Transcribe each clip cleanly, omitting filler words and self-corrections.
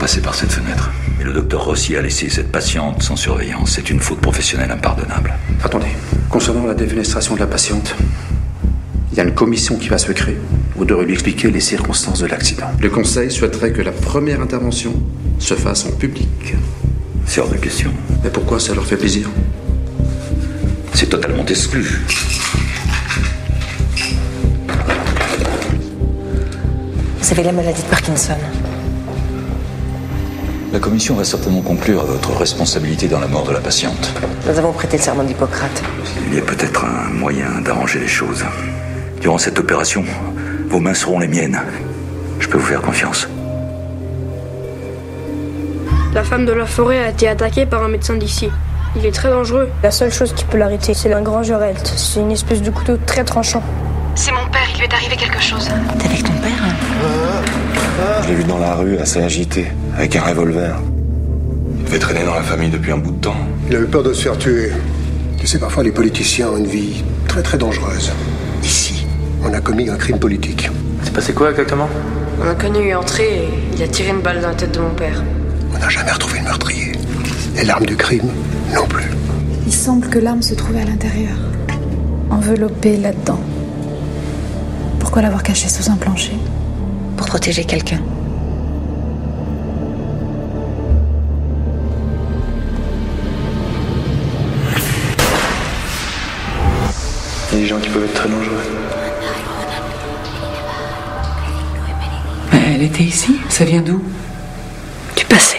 passer par cette fenêtre. Mais le docteur Rossi a laissé cette patiente sans surveillance. C'est une faute professionnelle impardonnable. Attendez. Concernant la défenestration de la patiente, il y a une commission qui va se créer. Vous devrez lui expliquer les circonstances de l'accident. Le conseil souhaiterait que la première intervention se fasse en public. C'est hors de question. Mais pourquoi ça leur fait plaisir? C'est totalement exclu. Vous avez la maladie de Parkinson. La commission va certainement conclure à votre responsabilité dans la mort de la patiente. Nous avons prêté le serment d'Hippocrate. Il y a peut-être un moyen d'arranger les choses. Durant cette opération, vos mains seront les miennes. Je peux vous faire confiance. La femme de la forêt a été attaquée par un médecin d'ici. Il est très dangereux. La seule chose qui peut l'arrêter, c'est un grand Jorelt. C'est une espèce de couteau très tranchant. C'est mon père, il lui est arrivé quelque chose. T'es avec ton père? Je l'ai vu dans la rue, assez agité, avec un revolver. Il devait traîner dans la famille depuis un bout de temps. Il a eu peur de se faire tuer. Tu sais, parfois les politiciens ont une vie très très dangereuse. Ici, on a commis un crime politique. C'est passé quoi exactement? Un inconnu est entré et il a tiré une balle dans la tête de mon père. On n'a jamais retrouvé le meurtrier. Et l'arme du crime, non plus. Il semble que l'arme se trouvait à l'intérieur, enveloppée là-dedans. Pourquoi l'avoir cachée sous un plancher? Pour protéger quelqu'un. Il y a des gens qui peuvent être très dangereux. Elle était ici? Ça vient d'où? Du passé.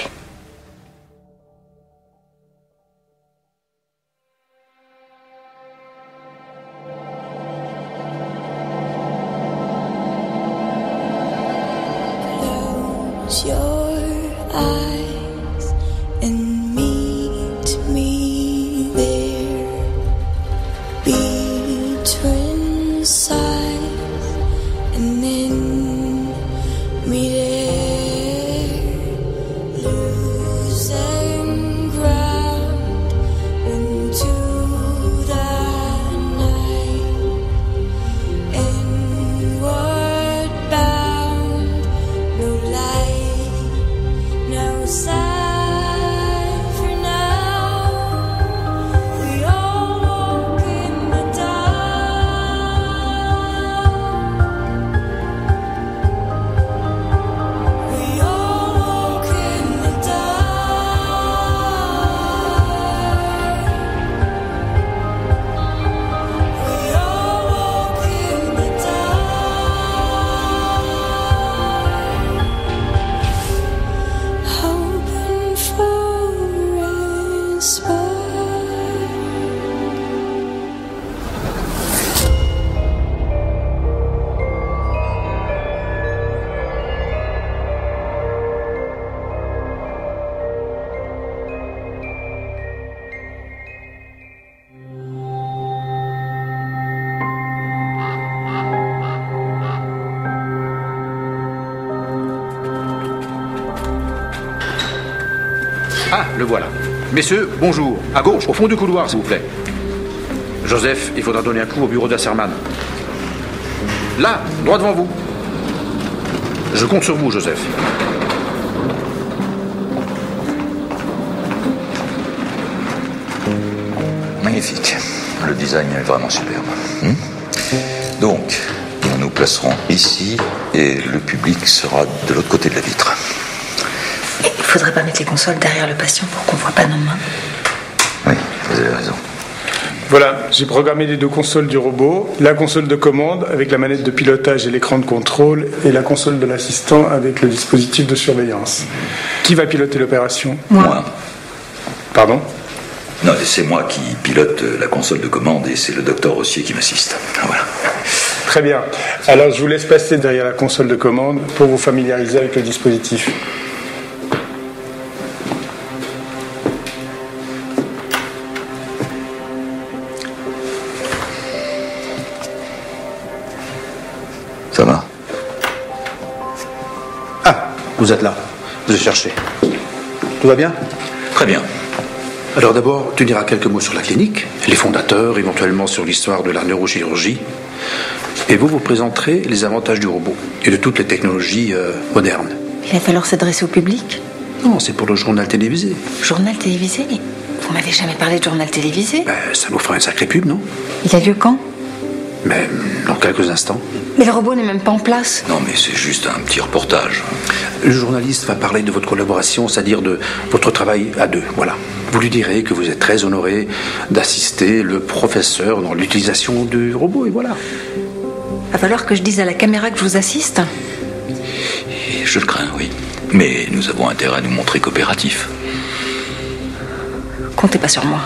Ah, le voilà. Messieurs, bonjour. À gauche, au fond du couloir, s'il vous plaît. Joseph, il faudra donner un coup au bureau d'Asserman. Là, droit devant vous. Je compte sur vous, Joseph. Magnifique. Le design est vraiment superbe. Donc, nous nous placerons ici et le public sera de l'autre côté de la vitre. Il faudrait pas mettre les consoles derrière le patient pour qu'on voit pas nos mains. Oui, vous avez raison. Voilà, j'ai programmé les deux consoles du robot, la console de commande avec la manette de pilotage et l'écran de contrôle, et la console de l'assistant avec le dispositif de surveillance. Qui va piloter l'opération? Moi. Pardon? Non, c'est moi qui pilote la console de commande et c'est le docteur Rossier qui m'assiste. Voilà. Très bien. Alors je vous laisse passer derrière la console de commande pour vous familiariser avec le dispositif. Ça va? Ah, vous êtes là. Vous êtes cherché. Tout va bien? Très bien. Alors d'abord, tu diras quelques mots sur la clinique, les fondateurs, éventuellement sur l'histoire de la neurochirurgie. Et vous présenterez les avantages du robot et de toutes les technologies modernes. Il va falloir s'adresser au public? Non, c'est pour le journal télévisé. Journal télévisé? Vous m'avez jamais parlé de journal télévisé? Ça nous fera une sacrée pub, non? Il a lieu quand? Mais dans quelques instants. Mais le robot n'est même pas en place. Non, mais c'est juste un petit reportage. Le journaliste va parler de votre collaboration, c'est-à-dire de votre travail à deux, voilà. Vous lui direz que vous êtes très honoré d'assister le professeur dans l'utilisation du robot, et voilà. Va falloir que je dise à la caméra que je vous assiste. Et je le crains, oui. Mais nous avons intérêt à nous montrer coopératifs. Comptez pas sur moi.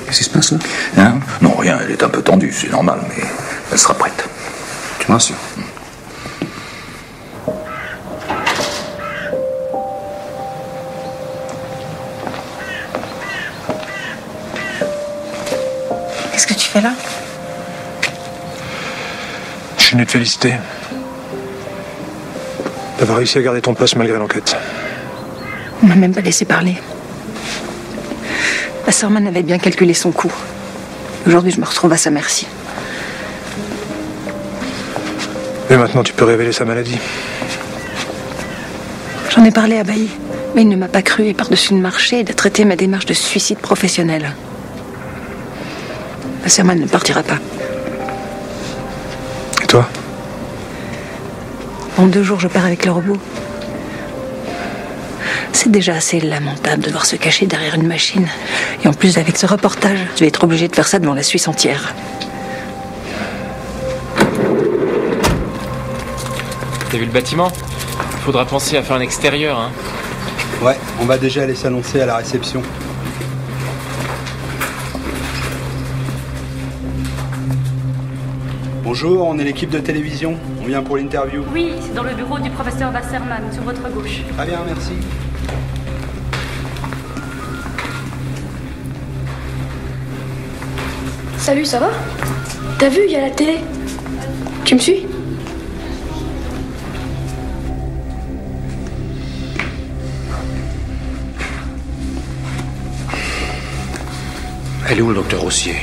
Qu'est-ce qui se passe là? Hein? Non, rien, elle est un peu tendue, c'est normal, mais elle sera prête. Tu me rassures. Qu'est-ce que tu fais là? Je suis venu te féliciter d'avoir réussi à garder ton poste malgré l'enquête. On m'a même pas laissé parler. Wasserman avait bien calculé son coup. Aujourd'hui, je me retrouve à sa merci. Et maintenant, tu peux révéler sa maladie. J'en ai parlé à Bailly, mais il ne m'a pas cru et par-dessus le marché, il a traité ma démarche de suicide professionnel. Wasserman ne partira pas. Et toi? En 2 jours, je pars avec le robot. C'est déjà assez lamentable de devoir se cacher derrière une machine. Et en plus, avec ce reportage, je vais être obligé de faire ça devant la Suisse entière. T'as vu le bâtiment? Faudra penser à faire un extérieur, hein. Ouais, on va déjà aller s'annoncer à la réception. Bonjour, on est l'équipe de télévision. On vient pour l'interview. Oui, c'est dans le bureau du professeur Wasserman, sur votre gauche. Très bien, merci. Salut, ça va? T'as vu, il y a la télé. Tu me suis? Elle est où, le docteur Rossier?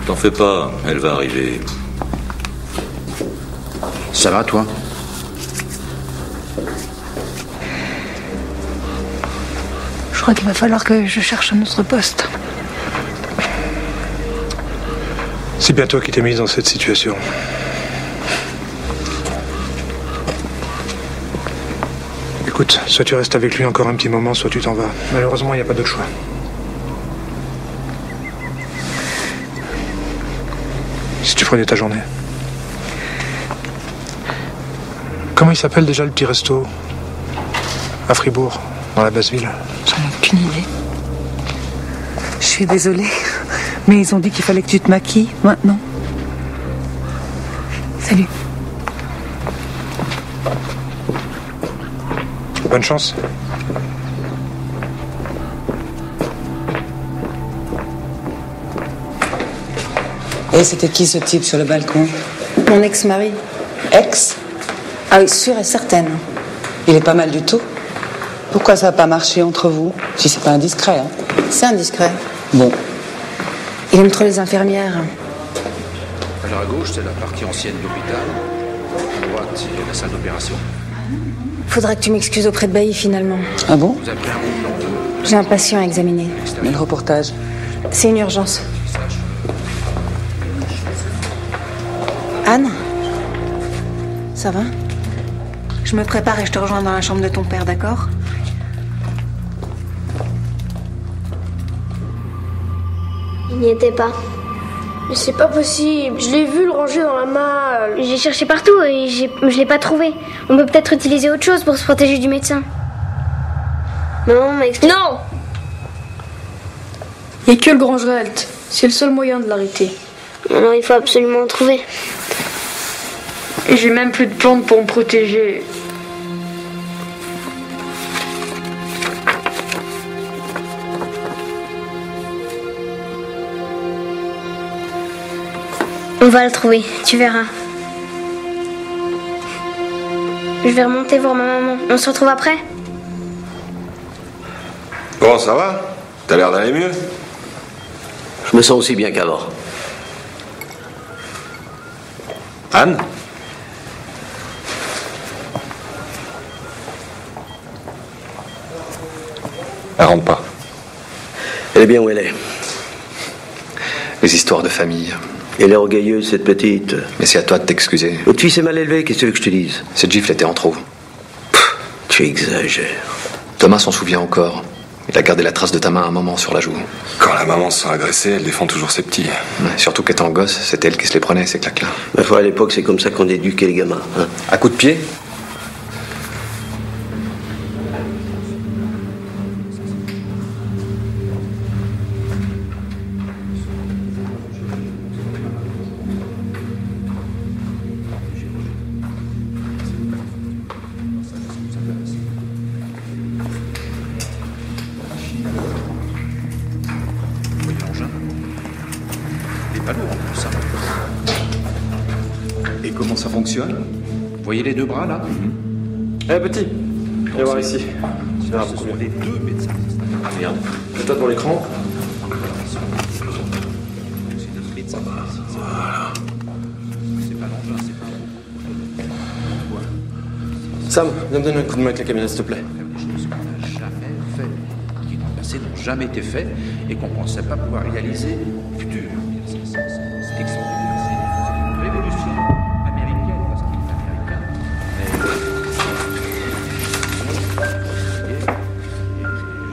T'en fais pas, elle va arriver. Ça va, toi? Je crois qu'il va falloir que je cherche un autre poste. C'est bien toi qui t'es mise dans cette situation. Écoute, soit tu restes avec lui encore un petit moment, soit tu t'en vas. Malheureusement, il n'y a pas d'autre choix. Si tu prenais ta journée. Comment il s'appelle déjà le petit resto? À Fribourg, dans la basse ville. J'en ai aucune idée. Je suis désolée, mais ils ont dit qu'il fallait que tu te maquilles maintenant. Salut. Bonne chance. Et c'était qui ce type sur le balcon? Mon ex-mari. Ex? Ah oui, sûre et certaine. Il est pas mal du tout. Pourquoi ça n'a pas marché entre vous? Si c'est pas indiscret, hein. C'est indiscret. Bon. Il aime trop les infirmières. Alors à gauche, c'est la partie ancienne de l'hôpital. À droite, il y a la salle d'opération. Faudra que tu m'excuses auprès de Bailly, finalement. Ah bon? Vous avez pris un bon plan de... J'ai un patient à examiner. Mais le reportage? C'est une urgence. Anne? Ça va? Je me prépare et je te rejoins dans la chambre de ton père, d'accord? Il n'y était pas. Mais c'est pas possible. Je l'ai vu le ranger dans la malle. J'ai cherché partout et je l'ai pas trouvé. On peut peut-être utiliser autre chose pour se protéger du médecin. Non, mais... Non! Il n'y a que le grand Geralt. C'est le seul moyen de l'arrêter. Alors il faut absolument le trouver. Et j'ai même plus de plantes pour me protéger. On va le trouver, tu verras. Je vais remonter voir ma maman. On se retrouve après? Bon, ça va? T'as l'air d'aller mieux? Je me sens aussi bien qu'avant. Anne? Elle rentre pas. Elle est bien où elle est. Les histoires de famille. Elle est orgueilleuse, cette petite. Mais c'est à toi de t'excuser. Votre fils est mal élevé, qu'est-ce que tu veux que je te dise? Cette gifle était en trop. Tu exagères. Thomas s'en souvient encore. Il a gardé la trace de ta main un moment sur la joue. Quand la maman se sent agressée, elle défend toujours ses petits. Ouais, surtout qu'étant gosse, c'était elle qui se les prenait, ces claques-là. Ma foi, à l'époque, c'est comme ça qu'on éduquait les gamins. Hein. À coups de pied? Et comment ça fonctionne? Vous voyez les deux bras là? Eh petit, viens voir ici. Tu verras Ce beaucoup sont mieux. les deux médecins. Ah merde. Mets-toi devant l'écran. Voilà. C'est pas l'engin, c'est pas Sam, viens me donner un coup de main avec la camionnette, s'il te plaît. des choses qu'on n'a jamais faites, qui dans le passé n'ont jamais été faites et qu'on ne pensait pas pouvoir réaliser au futur. C'est extraordinaire, c'est une révolution américaine, parce qu'il est américain. Et je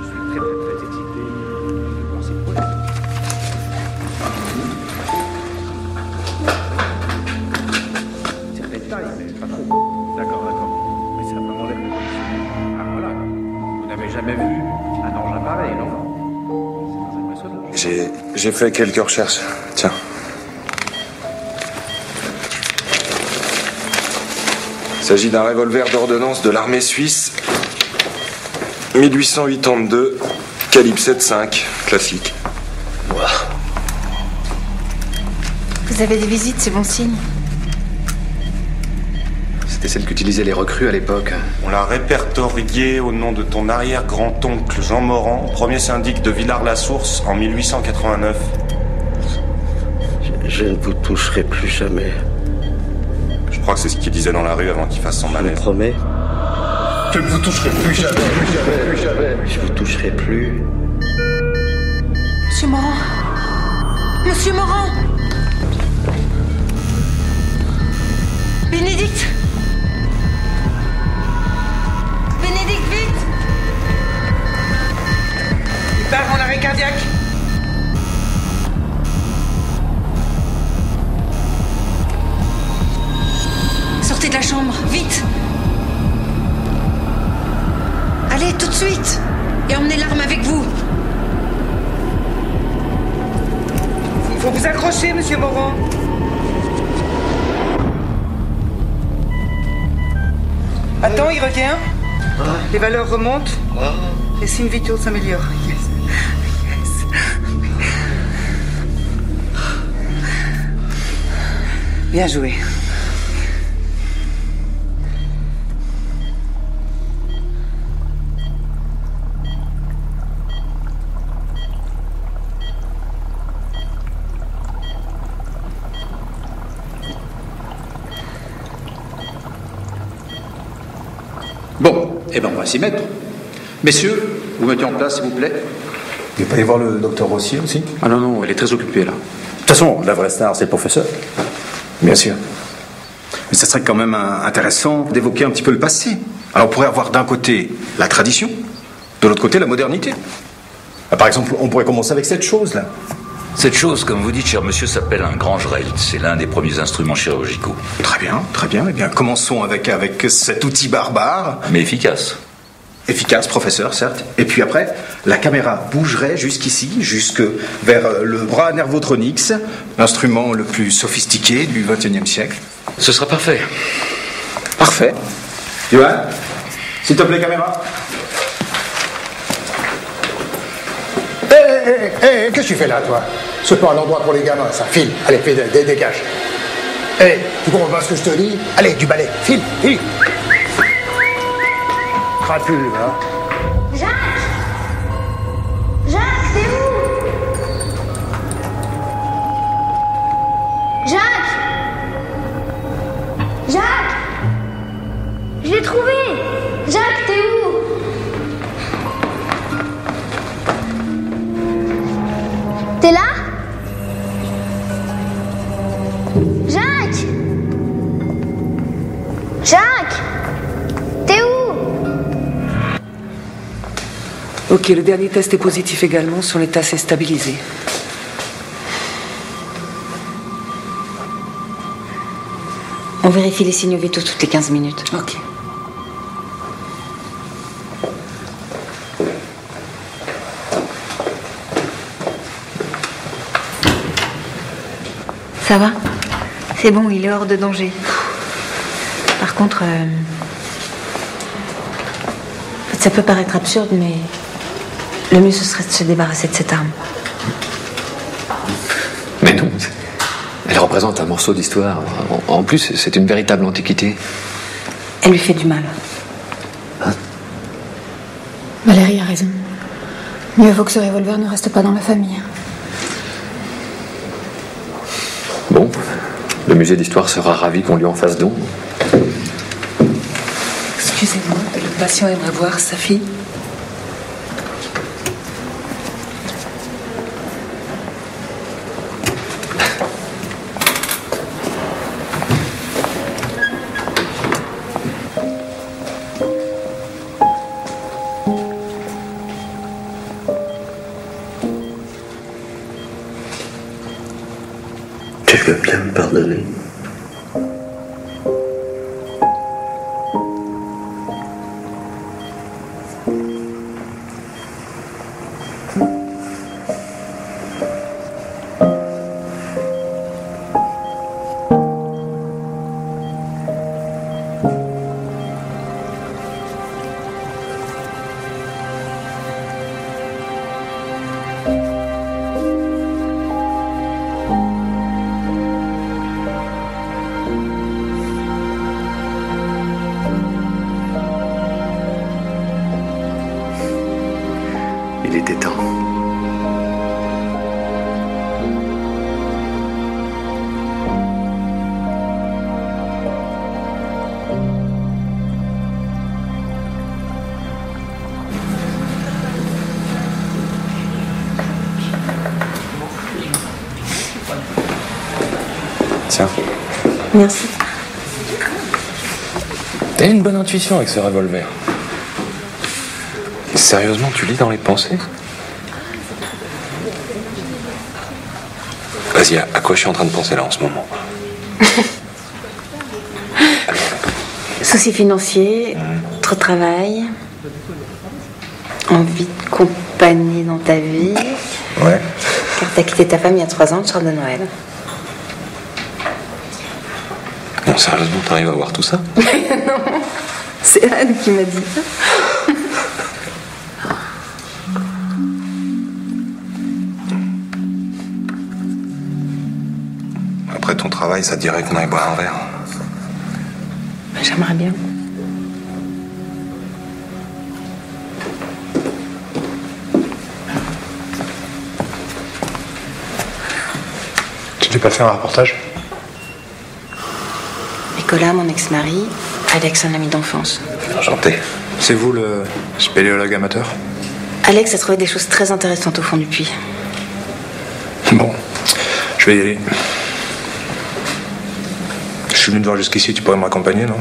suis très très très excité de voir ces projets. Certaines tailles, mais pas trop. D'accord. Mais ça va vraiment l'air. Ah voilà. Vous n'avez jamais vu un engin pareil, non? C'est impressionnant. J'ai fait quelques recherches. Tiens. Il s'agit d'un revolver d'ordonnance de l'armée suisse. 1882, calibre 7.5, classique. Vous avez des visites, c'est bon signe. C'était celle qu'utilisaient les recrues à l'époque. On l'a répertorié au nom de ton arrière-grand-oncle Jean Morand, premier syndic de Villars-la-Source en 1889. Je ne vous toucherai plus jamais. Je crois que c'est ce qu'il disait dans la rue avant qu'il fasse son Je malaise. vous promets. Je ne vous toucherai plus jamais, plus jamais, plus jamais. Je vous toucherai plus. Monsieur Morand. Monsieur Morand. Bénédicte. Bénédicte, vite. Il part en arrêt cardiaque. Sortez de la chambre, vite. Allez, tout de suite. Et emmenez l'arme avec vous. Il faut vous accrocher, monsieur Morand. Attends, il revient. Les valeurs remontent. Les signes vitaux s'améliorent. Yes. Bien joué. Bon, eh ben on va s'y mettre. Messieurs, vous mettez en place, s'il vous plaît. Vous pouvez aller voir le docteur Rossier aussi? Ah non, non, elle est très occupée là. De toute façon, la vraie star, c'est le professeur. Bien sûr. Mais ça serait quand même intéressant d'évoquer un petit peu le passé. Alors on pourrait avoir d'un côté la tradition, de l'autre côté la modernité. Par exemple, on pourrait commencer avec cette chose-là. Cette chose, comme vous dites, cher monsieur, s'appelle un Grangerel. C'est l'un des premiers instruments chirurgicaux. Très bien, très bien. Eh bien, commençons avec cet outil barbare. Mais efficace. Efficace, professeur, certes. Et puis après, la caméra bougerait jusqu'ici, jusque vers le bras Nervotronix, l'instrument le plus sophistiqué du XXIe siècle. Ce sera parfait. Parfait. Johan, s'il te plaît, caméra. Hé, qu'est-ce que tu fais là, toi? C'est pas un endroit pour les gamins, ça. File. Allez, dégage. Hé, tu comprends pas ce que je te dis? Allez, du balai. File. Crapule, hein. Jacques! Jacques, t'es où? Jacques! Jacques! Je l'ai trouvé! Jacques, t'es où? Ok, le dernier test est positif également, son état s'est stabilisé. On vérifie les signaux vitaux toutes les 15 minutes. Ok. Ça va? C'est bon, il est hors de danger. Par contre, ça peut paraître absurde, mais le mieux ce serait de se débarrasser de cette arme. Mais non, elle représente un morceau d'histoire. En plus, c'est une véritable antiquité. Elle lui fait du mal. Valérie a raison. Mieux vaut que ce revolver ne reste pas dans la famille. Bon, le musée d'histoire sera ravi qu'on lui en fasse don. Excusez-moi, le patient aimerait voir sa fille. Tu veux bien me pardonner? Il était temps. Tiens. Merci. T'as une bonne intuition avec ce revolver. Sérieusement, tu lis dans les pensées? Vas-y, à quoi je suis en train de penser là en ce moment? Soucis financiers, trop de travail, envie de compagnie dans ta vie. Ouais. Car t'as quitté ta femme il y a 3 ans, le soir de Noël. Non, sérieusement, t'arrives à voir tout ça? Non, c'est Anne qui m'a dit. Après ton travail, ça te dirait qu'on aille boire un verre. J'aimerais bien. Tu t'es pas fait un reportage? Nicolas, mon ex-mari, Alex, un ami d'enfance. Enchanté. C'est vous le spéléologue amateur? Alex a trouvé des choses très intéressantes au fond du puits. Bon, je vais y aller. Je suis venu te voir jusqu'ici, tu pourrais me raccompagner, non?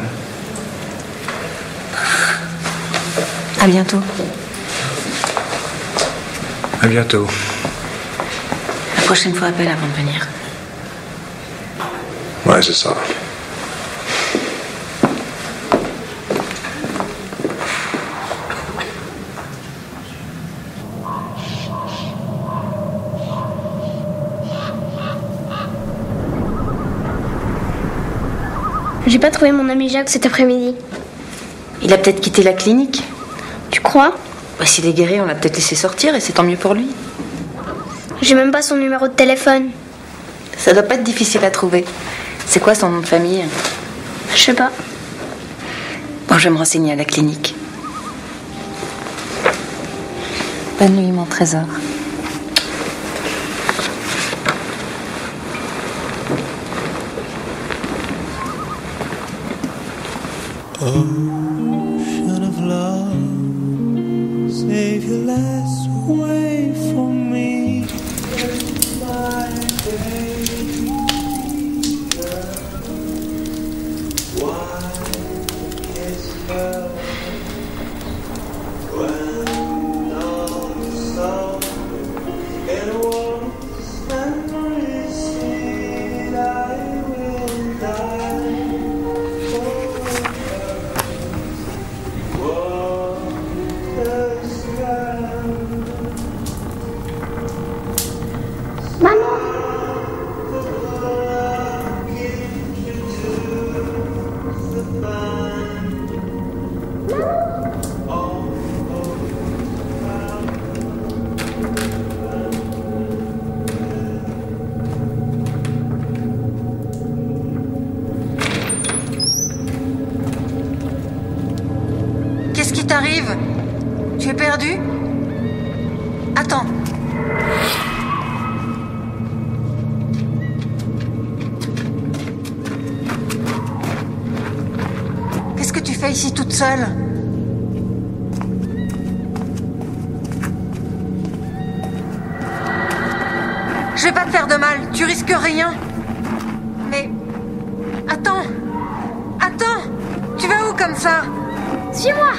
À bientôt. À bientôt. La prochaine fois, appelle avant de venir. Ouais, c'est ça. J'ai pas trouvé mon ami Jacques cet après-midi. Il a peut-être quitté la clinique. Tu crois? Bah, s'il est guéri, on l'a peut-être laissé sortir et c'est tant mieux pour lui. J'ai même pas son numéro de téléphone. Ça doit pas être difficile à trouver. C'est quoi son nom de famille? Je sais pas. Bon, je vais me renseigner à la clinique. Bonne nuit, mon trésor. Ocean of love, save your last way for me. My baby girl, why kiss her when t'arrive? Tu es perdu? Attends. Qu'est-ce que tu fais ici toute seule? Je vais pas te faire de mal, tu risques rien. Mais... Attends. Attends. Tu vas où comme ça? Suis-moi.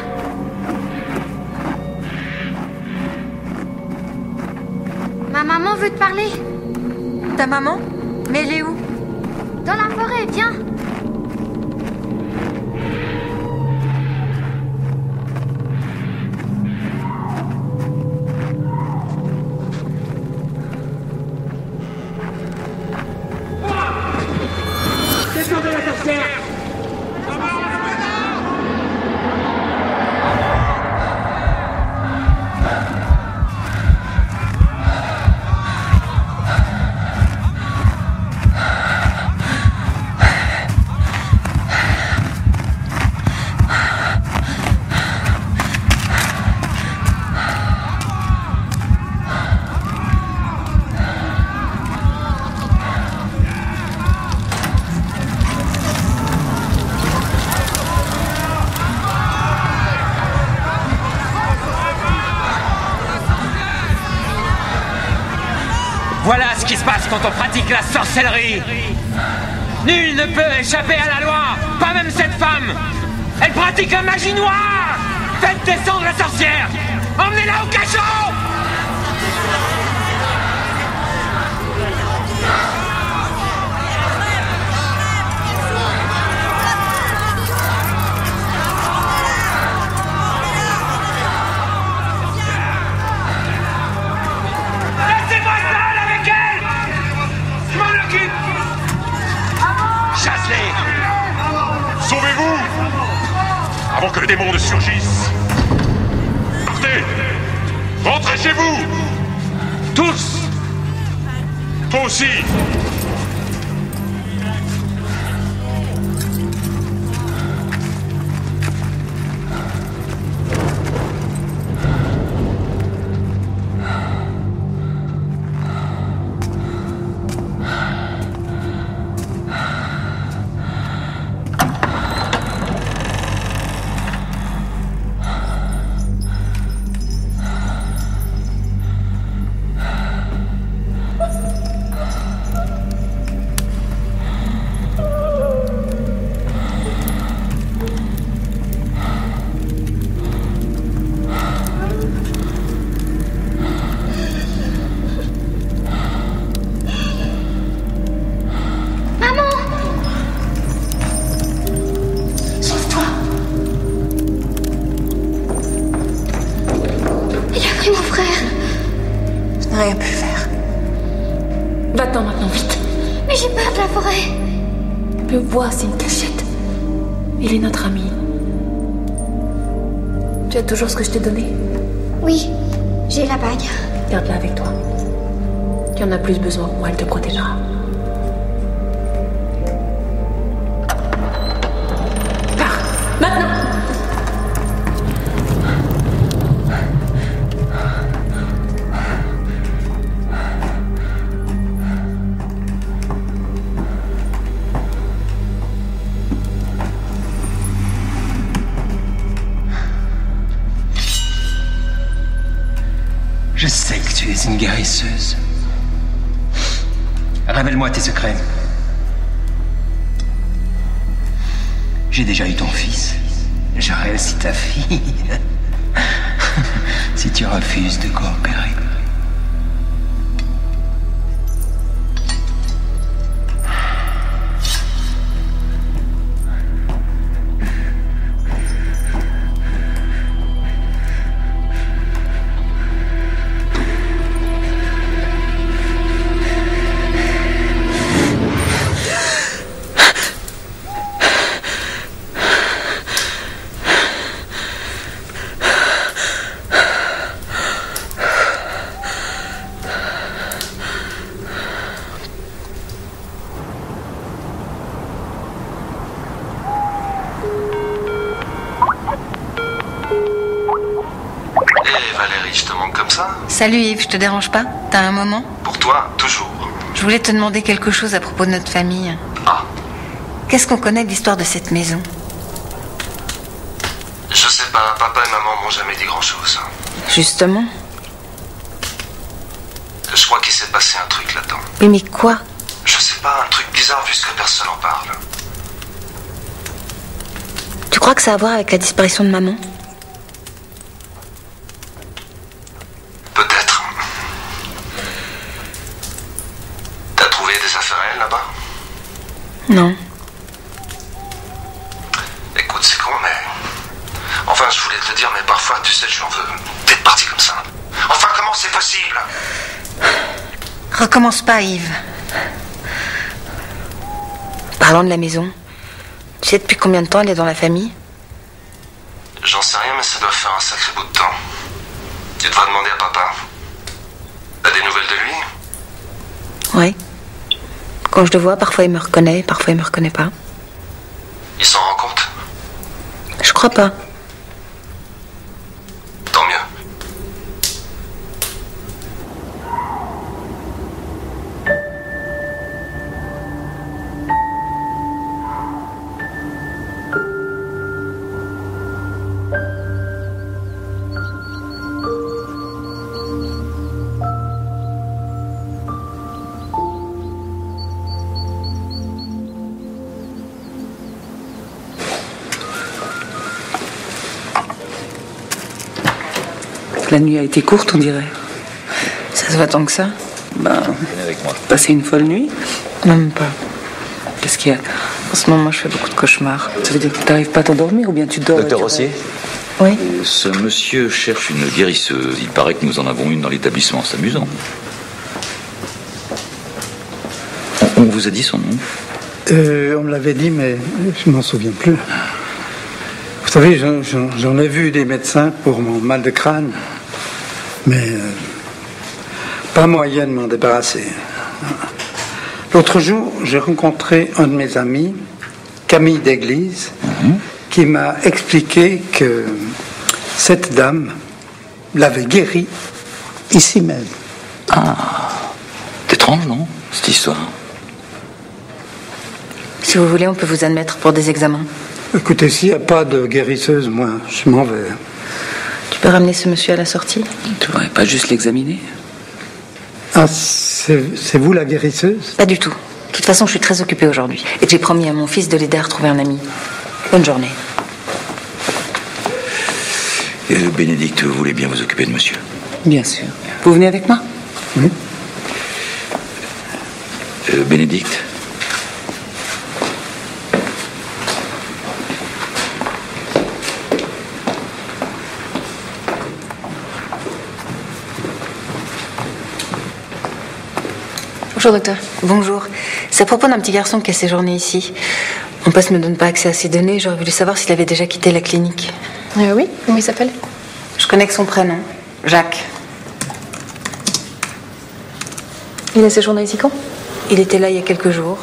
Ma maman veut te parler. Ta maman? Mais elle est où? Dans la forêt, viens. Descendez la sorcière. Voilà ce qui se passe quand on pratique la sorcellerie. Nul ne peut échapper à la loi, pas même cette femme. Elle pratique la magie noire. Faites descendre la sorcière. Emmenez-la au cachot. Laissez-moi seul avec elle. Je m'en occupe. Chasse-les. Sauvez-vous avant que le démon ne surgisse. Partez. Rentrez chez vous. Tous. Toi aussi. Rien pu faire. Va-t'en maintenant, vite. Mais j'ai peur de la forêt. Le bois, c'est une cachette. Il est notre ami. Tu as toujours ce que je t'ai donné? Oui, j'ai la bague. Garde-la avec toi. Tu en as plus besoin que moi, elle te protégera. Pars, maintenant! Je sais que tu es une guérisseuse. Révèle-moi tes secrets. J'ai déjà eu ton fils. J'aurai aussi ta fille. Si tu refuses de coopérer. comme ça? Salut Yves, je te dérange pas? T'as un moment? Pour toi, toujours. Je voulais te demander quelque chose à propos de notre famille. Ah. Qu'est-ce qu'on connaît de l'histoire de cette maison? Je sais pas, papa et maman m'ont jamais dit grand-chose. Justement. Je crois qu'il s'est passé un truc là-dedans. Oui, mais quoi? Je sais pas, un truc bizarre puisque personne en parle. Tu crois que ça a à voir avec la disparition de maman? Peut-être. T'as trouvé des affaires à elle là-bas? Non. Écoute, c'est con, mais... Enfin, je voulais te le dire, mais parfois, tu sais, j'en veux. T'es parti comme ça. Enfin, comment c'est possible? Recommence pas, Yves. Parlons de la maison. Tu sais depuis combien de temps elle est dans la famille? J'en sais rien, mais ça doit faire un sacré bout de temps. Tu devras demander à papa. T'as des nouvelles de lui? Ouais. Quand je le vois, parfois il me reconnaît, parfois il me reconnaît pas. Il s'en rend compte? Je crois pas. Tant mieux. La nuit a été courte, on dirait. Ça se voit tant que ça? Ben, Venez avec moi. passer une folle nuit? Même pas. Qu'est-ce qu'il y a? En ce moment, je fais beaucoup de cauchemars. Ça veut dire que t'arrives pas à t'endormir ou bien tu dors? Docteur Rossier? Oui. Ce monsieur cherche une guérisseuse. Il paraît que nous en avons une dans l'établissement. C'est amusant. On vous a dit son nom? On me l'avait dit, mais je m'en souviens plus. Vous savez, j'en ai vu des médecins pour mon mal de crâne, mais pas moyen de m'en débarrasser. L'autre jour, j'ai rencontré un de mes amis, Camille d'Église, qui m'a expliqué que cette dame l'avait guéri ici même. Ah, c'est étrange, non, cette histoire? Si vous voulez, on peut vous admettre pour des examens. Écoutez, s'il n'y a pas de guérisseuse, moi, je m'en vais. Tu peux ramener ce monsieur à la sortie? Tu voudrais pas juste l'examiner? Ah, c'est vous la guérisseuse? Pas du tout. De toute façon, je suis très occupée aujourd'hui. Et j'ai promis à mon fils de l'aider à retrouver un ami. Bonne journée. Bénédicte, vous voulez bien vous occuper de monsieur? Bien sûr. Vous venez avec moi? Oui. Bénédicte? Bonjour, docteur. Bonjour. C'est à propos d'un petit garçon qui a séjourné ici. Mon poste ne me donne pas accès à ses données. J'aurais voulu savoir s'il avait déjà quitté la clinique. Oui, comment il s'appelle? Je connais que son prénom. Jacques. Il a séjourné ici quand? Il était là il y a quelques jours.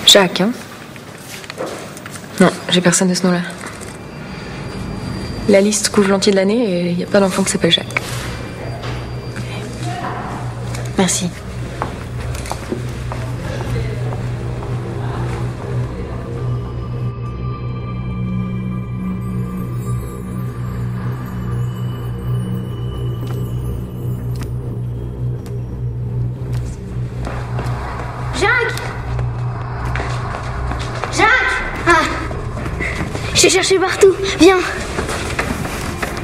Jacques, hein? Non, j'ai personne de ce nom-là. La liste couvre l'entier de l'année et il n'y a pas d'enfant qui s'appelle Jacques. Merci. Jacques! Jacques! Ah! J'ai cherché partout. Viens.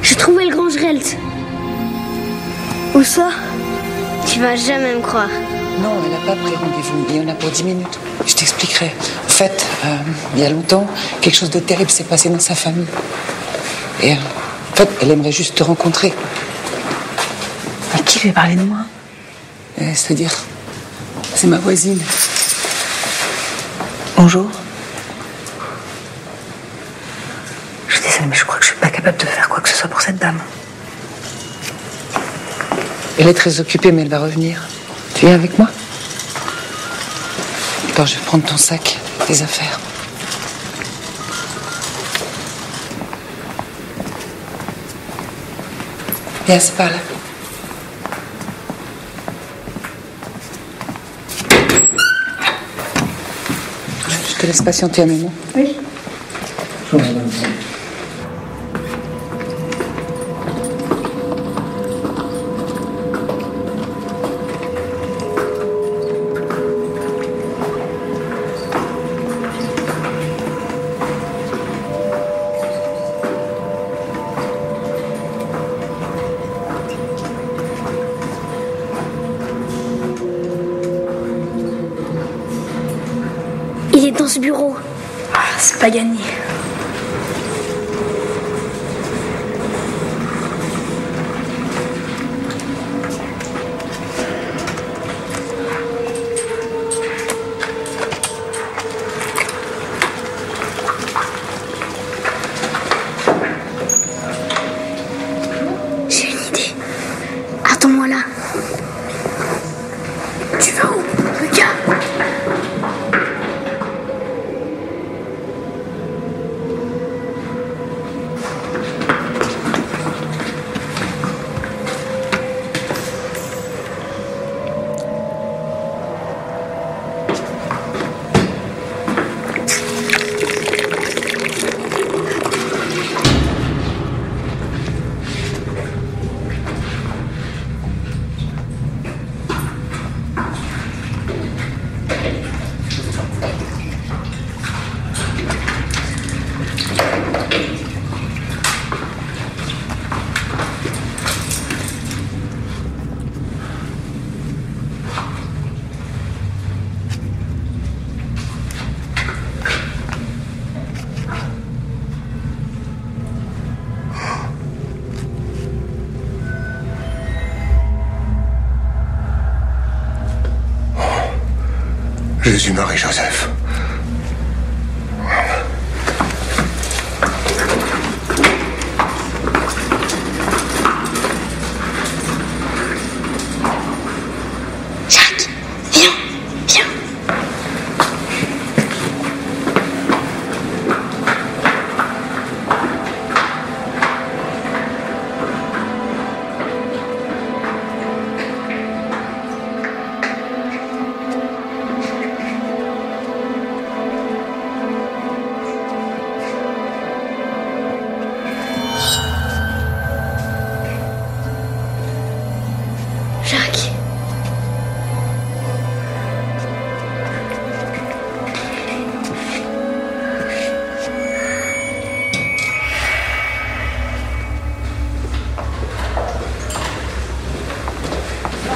J'ai trouvé le grand Gerelt. Où ça? Tu vas jamais me croire. Non, elle n'a pas pris rendez-vous. Il y en a pour 10 minutes. Je t'expliquerai. En fait, il y a longtemps, quelque chose de terrible s'est passé dans sa famille. Et en fait, elle aimerait juste te rencontrer. Mais qui lui a parlé de moi? C'est-à-dire, c'est ma voisine. Bonjour. Je suis désolée, mais je crois que je suis pas capable de faire quoi que ce soit pour cette dame. Elle est très occupée, mais elle va revenir. Tu viens avec moi? Attends, je vais prendre ton sac, tes affaires. Viens, c'est par là. Je te laisse patienter un moment. Oui. Il est dans ce bureau. Ah, c'est pas gagné. J'ai une idée. Attends-moi là. Tu vas où, Lucas? Jésus, Marie, Joseph. Jacques, viens, viens. Jacques.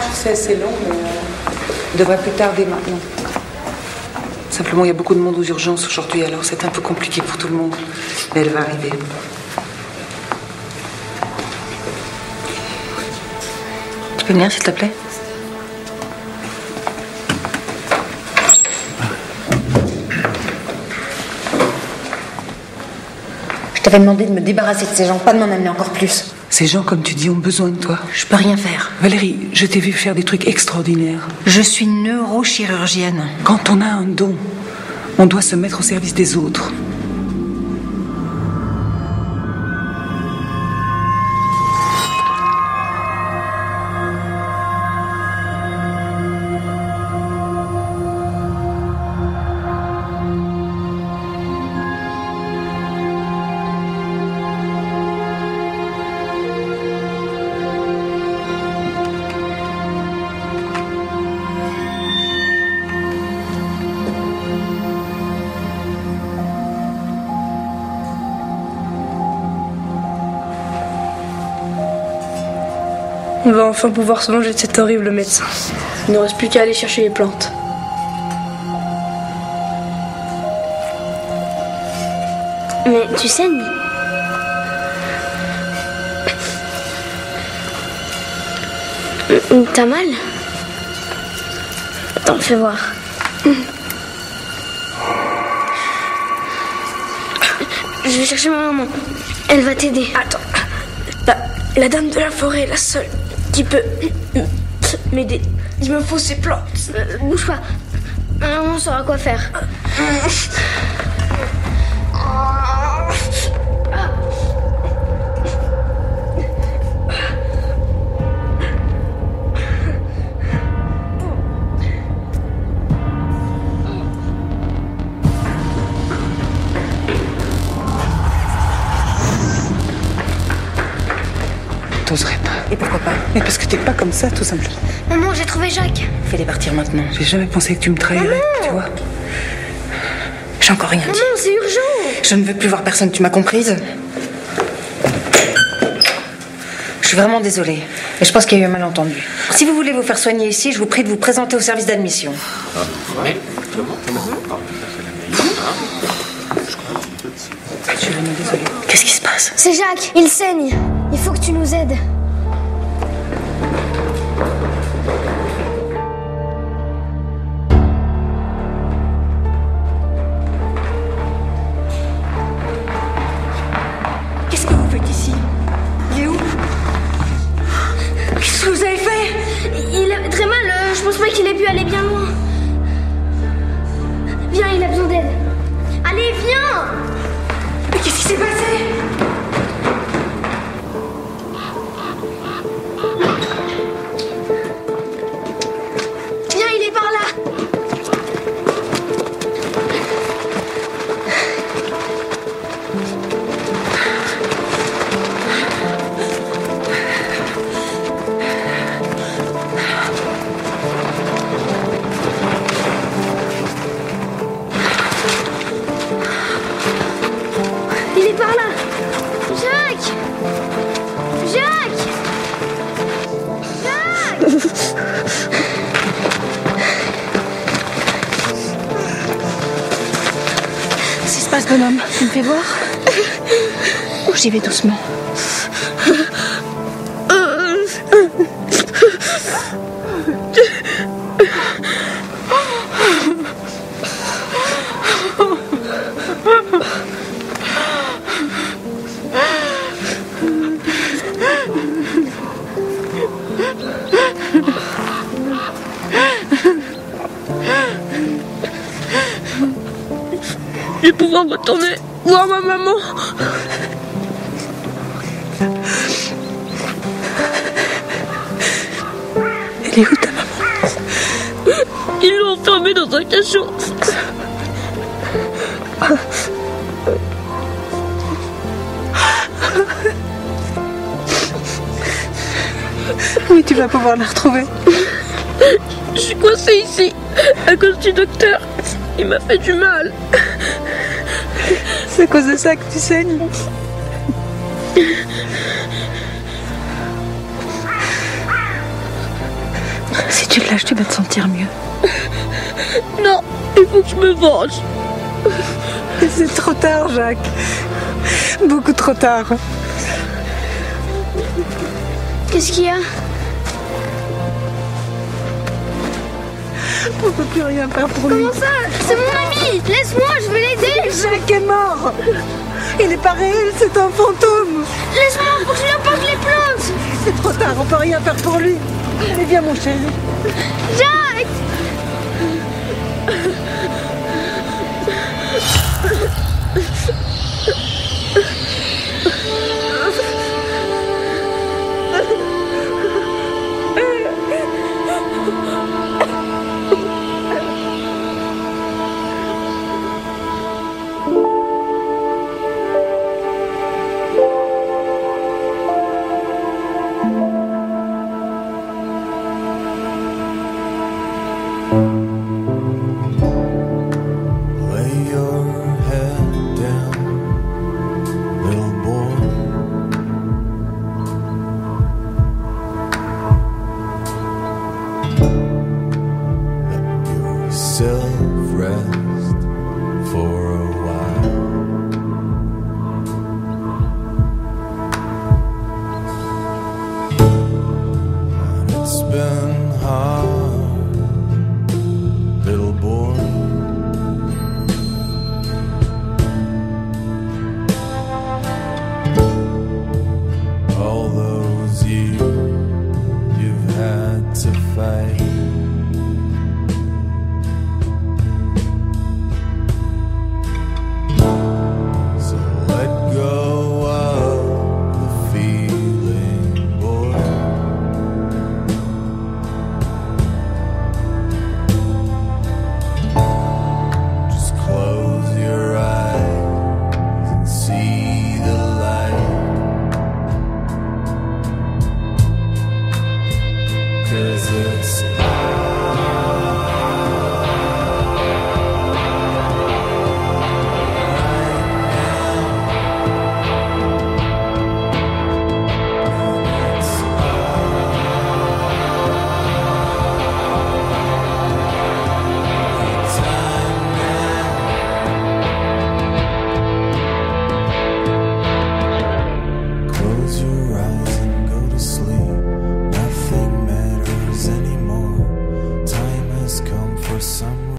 Je sais, c'est long, mais on devrait plus tarder maintenant. Simplement, il y a beaucoup de monde aux urgences aujourd'hui, alors c'est un peu compliqué pour tout le monde. Mais elle va arriver. Tu peux venir, s'il te plaît? Je t'avais demandé de me débarrasser de ces gens, pas de m'en amener encore plus. Ces gens, comme tu dis, ont besoin de toi. Je peux rien faire. Valérie, je t'ai vu faire des trucs extraordinaires. Je suis neurochirurgienne. Quand on a un don, on doit se mettre au service des autres. On va enfin pouvoir se venger de cet horrible médecin. Il ne reste plus qu'à aller chercher les plantes. Mais tu saignes. T'as mal? Attends, fais voir. Je vais chercher ma maman. Elle va t'aider. Attends. La dame de la forêt est la seule qui peut m'aider. Il me faut ces plantes. Bouge pas. On saura quoi faire. Et pourquoi pas? Mais parce que t'es pas comme ça, tout simplement. Maman, j'ai trouvé Jacques. Fais-les partir maintenant. J'ai jamais pensé que tu me trahirais, tu vois. J'ai encore rien dit. Maman, c'est urgent. Je ne veux plus voir personne, tu m'as comprise? Je suis vraiment désolée. Et je pense qu'il y a eu un malentendu. Si vous voulez vous faire soigner ici, je vous prie de vous présenter au service d'admission. Mais Je suis vraiment désolée. Qu'est-ce qui se passe? C'est Jacques, il saigne. Il faut que tu nous aides. Qu'est-ce que vous faites ici? Il est où? Qu'est-ce que vous avez fait? Il a très mal, je pense pas qu'il ait pu aller bien loin. Viens, il a besoin d'aide. Allez, viens! Mais qu'est-ce qui s'est passé? Viens, il est par là. Il est par là. Jacques! Jacques! Jacques! Qu'est-ce qui se passe, bonhomme? Tu me fais voir? J'y vais doucement. Je vais pouvoir retourner voir ma maman. Elle est où ta maman? Ils l'ont enfermée dans un cachot. Oui, tu vas pouvoir la retrouver. Je suis coincée ici à cause du docteur. Il m'a fait du mal. C'est à cause de ça que tu saignes. Si tu le lâches, tu vas te sentir mieux. Non, il faut que je me venge. C'est trop tard, Jacques. Beaucoup trop tard. Qu'est-ce qu'il y a? On peut plus rien faire pour lui. Comment ça? C'est mon ami. Laisse-moi, je veux l'aider. Jacques est mort. Il est pas réel, c'est un fantôme. Laisse-moi, faut que je lui apporte les plantes. C'est trop tard, on peut rien faire pour lui. Allez, viens, mon chéri. Jacques!